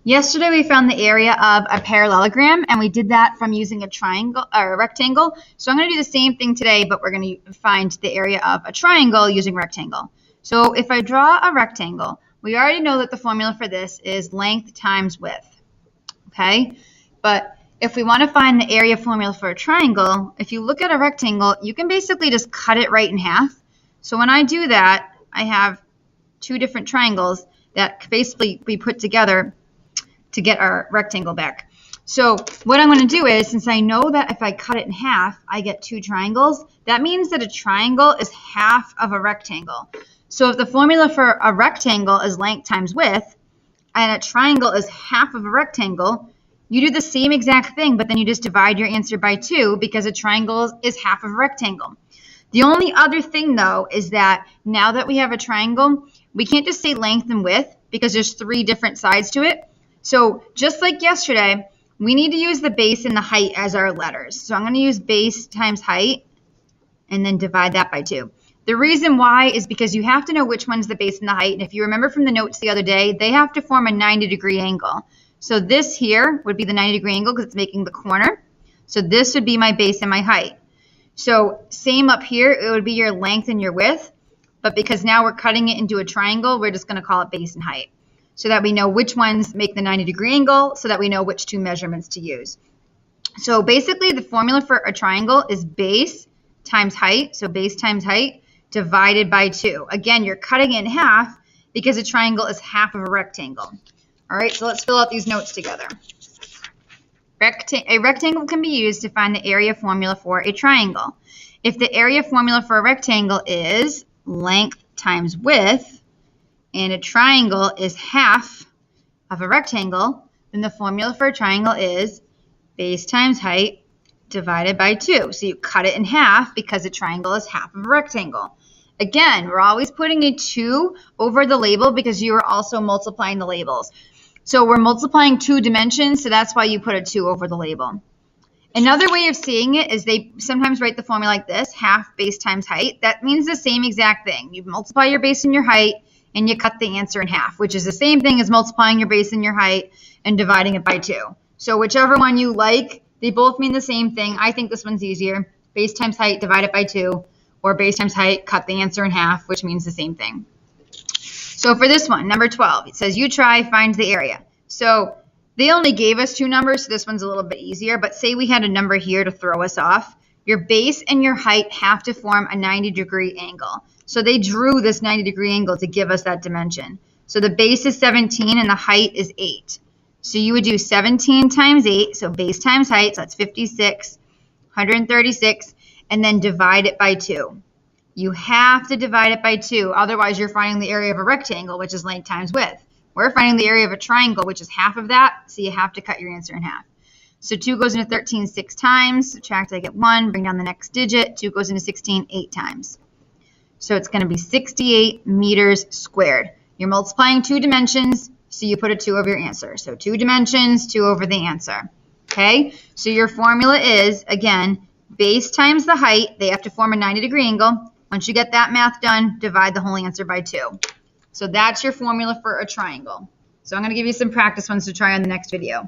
Yesterday we found the area of a parallelogram, and we did that from using a triangle or a rectangle. So I'm going to do the same thing today, but we're going to find the area of a triangle using rectangle. So if I draw a rectangle, we already know that the formula for this is length times width. Okay? But if we want to find the area formula for a triangle, if you look at a rectangle, you can basically just cut it right in half. So when I do that, I have two different triangles that basically we put together to get our rectangle back. So what I'm going to do is, since I know that if I cut it in half, I get two triangles, that means that a triangle is half of a rectangle. So if the formula for a rectangle is length times width, and a triangle is half of a rectangle, you do the same exact thing, but then you just divide your answer by 2 because a triangle is half of a rectangle. The only other thing, though, is that now that we have a triangle, we can't just say length and width because there's 3 different sides to it. So just like yesterday, we need to use the base and the height as our letters. So I'm going to use base times height and then divide that by 2. The reason why is because you have to know which one's the base and the height. And if you remember from the notes the other day, they have to form a 90-degree angle. So this here would be the 90-degree angle because it's making the corner. So this would be my base and my height. So same up here, it would be your length and your width. But because now we're cutting it into a triangle, we're just going to call it base and height, so that we know which ones make the 90-degree angle, so that we know which 2 measurements to use. So basically the formula for a triangle is base times height, so base times height, divided by 2. Again, you're cutting it in half because a triangle is half of a rectangle. All right, so let's fill out these notes together. A rectangle can be used to find the area formula for a triangle. If the area formula for a rectangle is length times width, and a triangle is half of a rectangle, then the formula for a triangle is base times height divided by 2. So you cut it in half because a triangle is half of a rectangle. Again, we're always putting a 2 over the label because you are also multiplying the labels. So we're multiplying 2 dimensions, so that's why you put a 2 over the label. Another way of seeing it is they sometimes write the formula like this, half base times height. That means the same exact thing. You multiply your base and your height, and you cut the answer in half, which is the same thing as multiplying your base and your height and dividing it by 2. So whichever one you like, they both mean the same thing. I think this one's easier. Base times height divided by 2, or base times height, cut the answer in half, which means the same thing. So for this one, number 12, it says you try, find the area. So they only gave us 2 numbers, so this one's a little bit easier, but say we had a number here to throw us off. Your base and your height have to form a 90-degree angle. So they drew this 90-degree angle to give us that dimension. So the base is 17 and the height is 8. So you would do 17 times 8, so base times height, so that's 56, 136, and then divide it by 2. You have to divide it by 2, otherwise you're finding the area of a rectangle, which is length times width. We're finding the area of a triangle, which is half of that, so you have to cut your answer in half. So 2 goes into 13 6 times, subtract, I get 1, bring down the next digit, 2 goes into 16 8 times. So it's going to be 68 meters squared. You're multiplying 2 dimensions, so you put a 2 over your answer. So 2 dimensions, 2 over the answer. Okay, so your formula is, again, base times the height. They have to form a 90-degree angle. Once you get that math done, divide the whole answer by 2. So that's your formula for a triangle. So I'm going to give you some practice ones to try on the next video.